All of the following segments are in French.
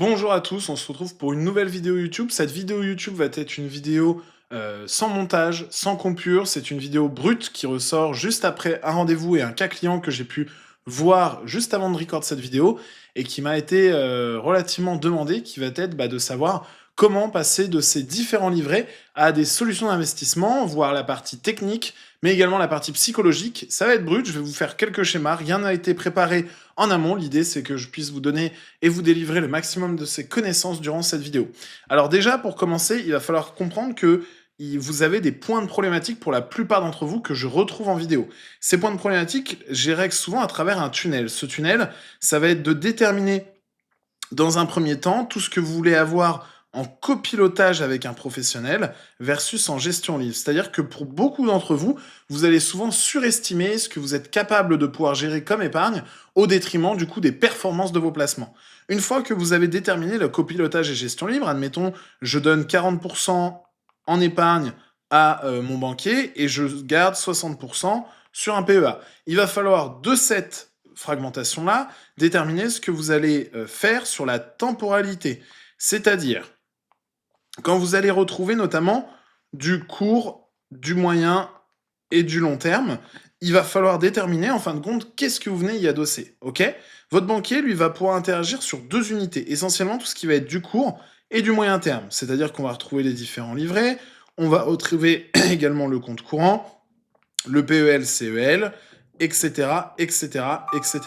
Bonjour à tous, on se retrouve pour une nouvelle vidéo YouTube. Cette vidéo YouTube va être une vidéo sans montage, sans coupure. C'est une vidéo brute qui ressort juste après un rendez-vous et un cas client que j'ai pu voir juste avant de record cette vidéo et qui m'a été relativement demandé, qui va être de savoir comment passer de ces différents livrets à des solutions d'investissement, voir la partie technique, mais également la partie psychologique. Ça va être brut, je vais vous faire quelques schémas, rien n'a été préparé en amont. L'idée, c'est que je puisse vous donner et vous délivrer le maximum de ces connaissances durant cette vidéo. Alors déjà, pour commencer, il va falloir comprendre que vous avez des points de problématique pour la plupart d'entre vous que je retrouve en vidéo. Ces points de problématique, j'y règle souvent à travers un tunnel. Ce tunnel, ça va être de déterminer dans un premier temps tout ce que vous voulez avoir en copilotage avec un professionnel versus en gestion libre. C'est-à-dire que pour beaucoup d'entre vous, vous allez souvent surestimer ce que vous êtes capable de pouvoir gérer comme épargne au détriment du coup des performances de vos placements. Une fois que vous avez déterminé le copilotage et gestion libre, admettons, je donne 40% en épargne à mon banquier et je garde 60% sur un PEA. Il va falloir de cette fragmentation-là déterminer ce que vous allez faire sur la temporalité. C'est-à-dire, quand vous allez retrouver notamment du court, du moyen et du long terme, il va falloir déterminer en fin de compte qu'est-ce que vous venez y adosser. Ok? Votre banquier, lui, va pouvoir interagir sur deux unités, essentiellement tout ce qui va être du court et du moyen terme. C'est-à-dire qu'on va retrouver les différents livrets, on va retrouver également le compte courant, le PEL, CEL, etc., etc., etc.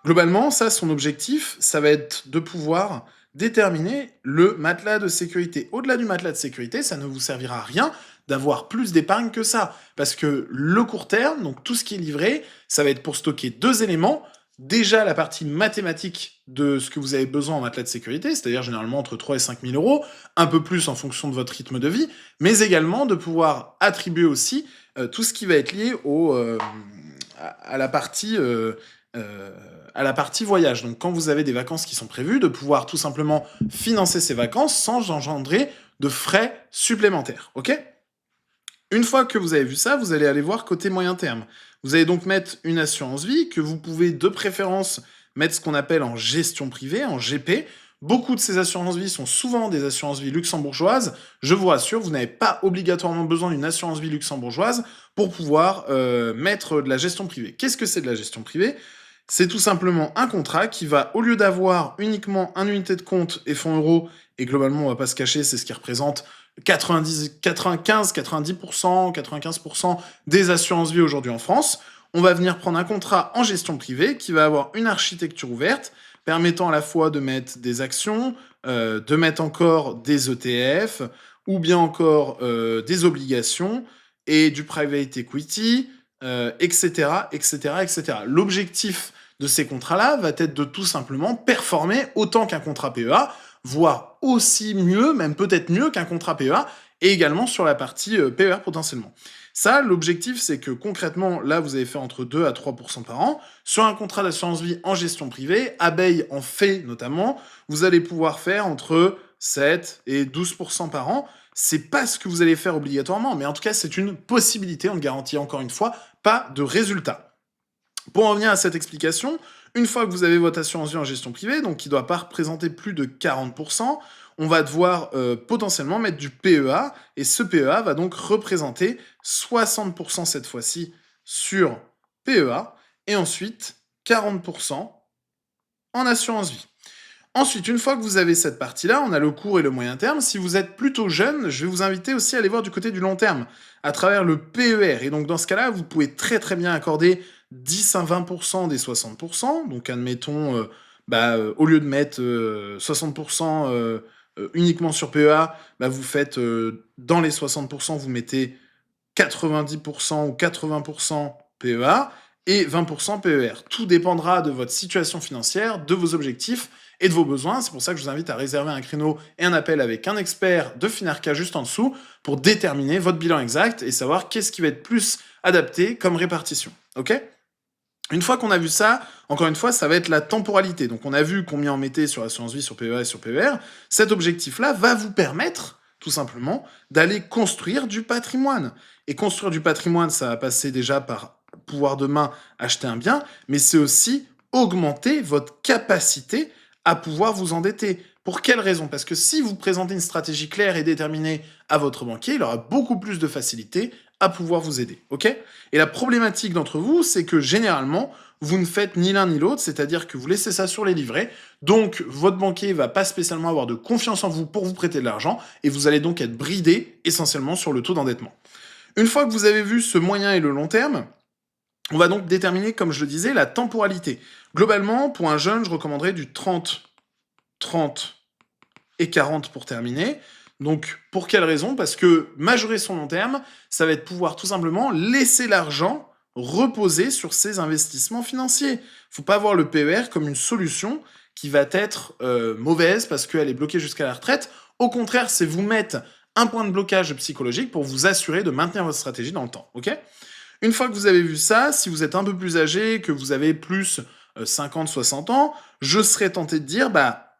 Globalement, ça, son objectif, ça va être de pouvoir déterminer le matelas de sécurité. Au-delà du matelas de sécurité, ça ne vous servira à rien d'avoir plus d'épargne que ça. Parce que le court terme, donc tout ce qui est livré, ça va être pour stocker deux éléments. Déjà, la partie mathématique de ce que vous avez besoin en matelas de sécurité, c'est-à-dire généralement entre 3 et 5 000 euros, un peu plus en fonction de votre rythme de vie, mais également de pouvoir attribuer aussi tout ce qui va être lié à la partie voyage. Donc quand vous avez des vacances qui sont prévues, de pouvoir tout simplement financer ces vacances sans engendrer de frais supplémentaires. Ok? Une fois que vous avez vu ça, vous allez aller voir côté moyen terme. Vous allez donc mettre une assurance vie que vous pouvez de préférence mettre ce qu'on appelle en gestion privée, en GP. Beaucoup de ces assurances vie sont souvent des assurances vie luxembourgeoises. Je vous rassure, vous n'avez pas obligatoirement besoin d'une assurance vie luxembourgeoise pour pouvoir mettre de la gestion privée. Qu'est-ce que c'est de la gestion privée? C'est tout simplement un contrat qui va, au lieu d'avoir uniquement un unité de compte et fonds euros, et globalement, on va pas se cacher, c'est ce qui représente 90%, 95% des assurances vie aujourd'hui en France, on va venir prendre un contrat en gestion privée qui va avoir une architecture ouverte, permettant à la fois de mettre des actions, de mettre encore des ETF, ou bien encore des obligations, et du private equity, etc., etc., etc. L'objectif de ces contrats-là va être de tout simplement performer autant qu'un contrat PEA, voire aussi mieux, même peut-être mieux qu'un contrat PEA, et également sur la partie PER potentiellement. Ça, l'objectif, c'est que concrètement, là, vous allez faire entre 2 à 3% par an. Sur un contrat d'assurance vie en gestion privée, Abeille en fait notamment, vous allez pouvoir faire entre 7 et 12% par an. C'est pas ce que vous allez faire obligatoirement, mais en tout cas, c'est une possibilité. On ne garantit encore une fois pas de résultat. Pour en venir à cette explication, une fois que vous avez votre assurance vie en gestion privée, donc qui ne doit pas représenter plus de 40%, on va devoir potentiellement mettre du PEA, et ce PEA va donc représenter 60% cette fois-ci sur PEA, et ensuite 40% en assurance vie. Ensuite, une fois que vous avez cette partie-là, on a le court et le moyen terme. Si vous êtes plutôt jeune, je vais vous inviter aussi à aller voir du côté du long terme, à travers le PER. Et donc, dans ce cas-là, vous pouvez très très bien accorder 10 à 20% des 60%. Donc, admettons, au lieu de mettre 60% uniquement sur PEA, vous faites dans les 60%, vous mettez 90% ou 80% PEA et 20% PER. Tout dépendra de votre situation financière, de vos objectifs et de vos besoins. C'est pour ça que je vous invite à réserver un créneau et un appel avec un expert de Finarca juste en dessous pour déterminer votre bilan exact et savoir qu'est-ce qui va être plus adapté comme répartition. Ok ? Une fois qu'on a vu ça, encore une fois, ça va être la temporalité. Donc on a vu combien on mettait sur l'assurance vie, sur PEA et sur PER. Cet objectif-là va vous permettre, tout simplement, d'aller construire du patrimoine. Et construire du patrimoine, ça va passer déjà par pouvoir demain acheter un bien, mais c'est aussi augmenter votre capacité à pouvoir vous endetter. Pour quelle raison? Parce que si vous présentez une stratégie claire et déterminée à votre banquier, il aura beaucoup plus de facilité à pouvoir vous aider, ok? Et la problématique d'entre vous, c'est que généralement, vous ne faites ni l'un ni l'autre, c'est-à-dire que vous laissez ça sur les livrets, donc votre banquier va pas spécialement avoir de confiance en vous pour vous prêter de l'argent, et vous allez donc être bridé essentiellement sur le taux d'endettement. Une fois que vous avez vu ce moyen et le long terme, on va donc déterminer, comme je le disais, la temporalité. Globalement, pour un jeune, je recommanderais du 30, 30 et 40 pour terminer. Donc, pour quelle raison? Parce que majorer son long terme, ça va être pouvoir tout simplement laisser l'argent reposer sur ses investissements financiers. Faut pas voir le PER comme une solution qui va être mauvaise parce qu'elle est bloquée jusqu'à la retraite. Au contraire, c'est vous mettre un point de blocage psychologique pour vous assurer de maintenir votre stratégie dans le temps. Ok? Une fois que vous avez vu ça, si vous êtes un peu plus âgé, que vous avez plus 50, 60 ans, je serais tenté de dire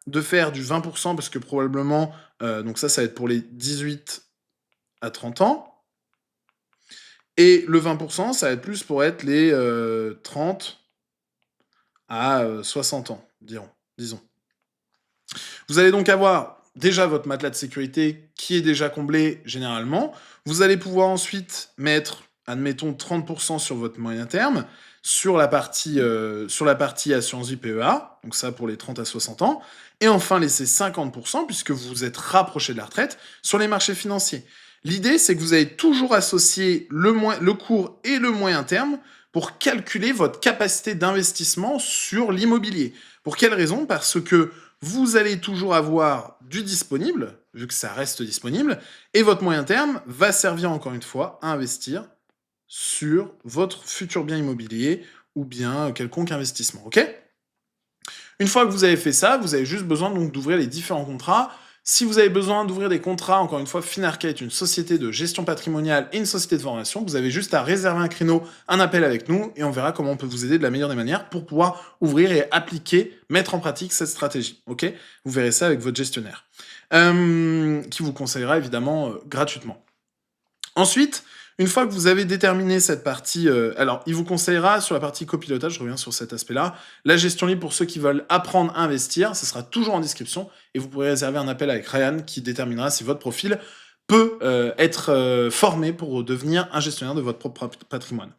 de faire du 20% parce que probablement, donc ça va être pour les 18 à 30 ans. Et le 20%, ça va être plus pour être les 30 à 60 ans, disons. Vous allez donc avoir déjà votre matelas de sécurité qui est déjà comblé généralement. Vous allez pouvoir ensuite mettre, admettons, 30% sur votre moyen terme, sur la partie assurance vie PEA, donc ça pour les 30 à 60 ans, et enfin laisser 50%, puisque vous vous êtes rapproché de la retraite, sur les marchés financiers. L'idée, c'est que vous allez toujours associer le court et le moyen terme pour calculer votre capacité d'investissement sur l'immobilier. Pour quelle raison? Parce que vous allez toujours avoir du disponible, vu que ça reste disponible, et votre moyen terme va servir encore une fois à investir sur votre futur bien immobilier ou bien quelconque investissement, ok? Une fois que vous avez fait ça, vous avez juste besoin donc d'ouvrir les différents contrats. Si vous avez besoin d'ouvrir des contrats, encore une fois, Finarca est une société de gestion patrimoniale et une société de formation. Vous avez juste à réserver un créneau, un appel avec nous, et on verra comment on peut vous aider de la meilleure des manières pour pouvoir ouvrir et appliquer, mettre en pratique cette stratégie. Ok? Vous verrez ça avec votre gestionnaire, qui vous conseillera évidemment gratuitement. Ensuite, une fois que vous avez déterminé cette partie, alors il vous conseillera sur la partie copilotage, je reviens sur cet aspect-là, la gestion libre pour ceux qui veulent apprendre à investir, ce sera toujours en description et vous pourrez réserver un appel avec Ryan qui déterminera si votre profil peut être formé pour devenir un gestionnaire de votre propre patrimoine.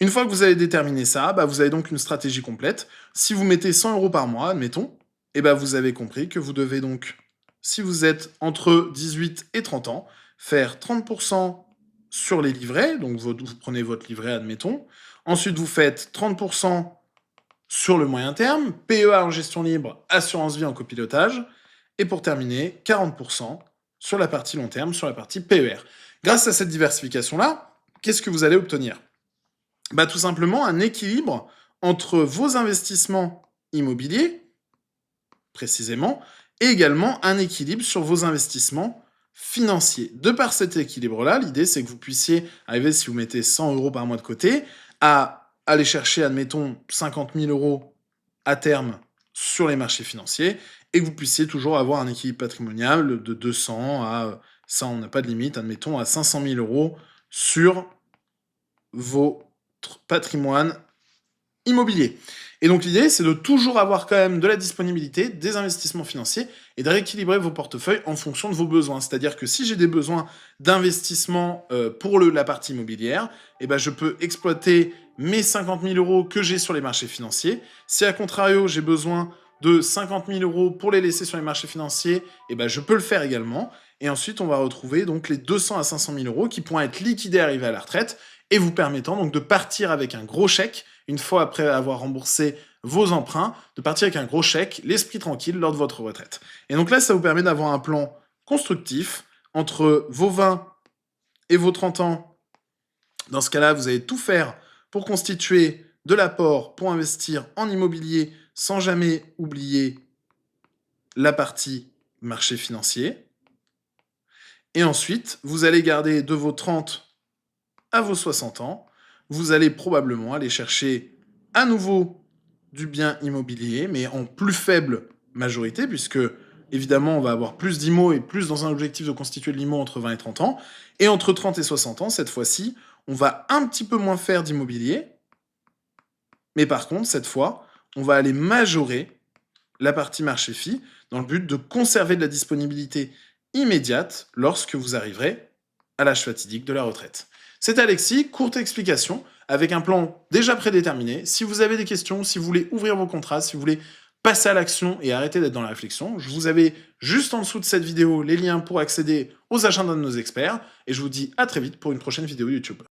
Une fois que vous avez déterminé ça, vous avez donc une stratégie complète. Si vous mettez 100 € par mois, admettons, et vous avez compris que vous devez donc, si vous êtes entre 18 et 30 ans, faire 30% sur les livrets, donc vous prenez votre livret, admettons. Ensuite, vous faites 30% sur le moyen terme, PEA en gestion libre, assurance vie en copilotage. Et pour terminer, 40% sur la partie long terme, sur la partie PER. Grâce à cette diversification-là, qu'est-ce que vous allez obtenir? Tout simplement un équilibre entre vos investissements immobiliers, précisément, et également un équilibre sur vos investissements financier. De par cet équilibre-là, l'idée, c'est que vous puissiez arriver, si vous mettez 100 € par mois de côté, à aller chercher, admettons, 50 000 € à terme sur les marchés financiers, et que vous puissiez toujours avoir un équilibre patrimonial de 200 à, ça on n'a pas de limite, admettons, à 500 000 € sur votre patrimoine immobilier. Et donc l'idée, c'est de toujours avoir quand même de la disponibilité, des investissements financiers et de rééquilibrer vos portefeuilles en fonction de vos besoins. C'est-à-dire que si j'ai des besoins d'investissement pour la partie immobilière, je peux exploiter mes 50 000 € que j'ai sur les marchés financiers. Si à contrario, j'ai besoin de 50 000 € pour les laisser sur les marchés financiers, je peux le faire également. Et ensuite, on va retrouver donc les 200 à 500 000 € qui pourront être liquidés arrivés à la retraite et vous permettant donc de partir avec un gros chèque une fois après avoir remboursé vos emprunts, de partir avec un gros chèque, l'esprit tranquille lors de votre retraite. Et donc là, ça vous permet d'avoir un plan constructif entre vos 20 et vos 30 ans. Dans ce cas-là, vous allez tout faire pour constituer de l'apport pour investir en immobilier sans jamais oublier la partie marché financier. Et ensuite, vous allez garder de vos 30 à vos 60 ans, vous allez probablement aller chercher à nouveau du bien immobilier, mais en plus faible majorité, puisque évidemment on va avoir plus d'IMO et plus dans un objectif de constituer de l'IMO entre 20 et 30 ans. Et entre 30 et 60 ans, cette fois-ci, on va un petit peu moins faire d'immobilier, mais par contre, cette fois, on va aller majorer la partie marché FI dans le but de conserver de la disponibilité immédiate lorsque vous arriverez à l'âge fatidique de la retraite. C'est Alexis, courte explication, avec un plan déjà prédéterminé. Si vous avez des questions, si vous voulez ouvrir vos contrats, si vous voulez passer à l'action et arrêter d'être dans la réflexion, je vous avais juste en dessous de cette vidéo les liens pour accéder aux agendas de nos experts, et je vous dis à très vite pour une prochaine vidéo YouTube.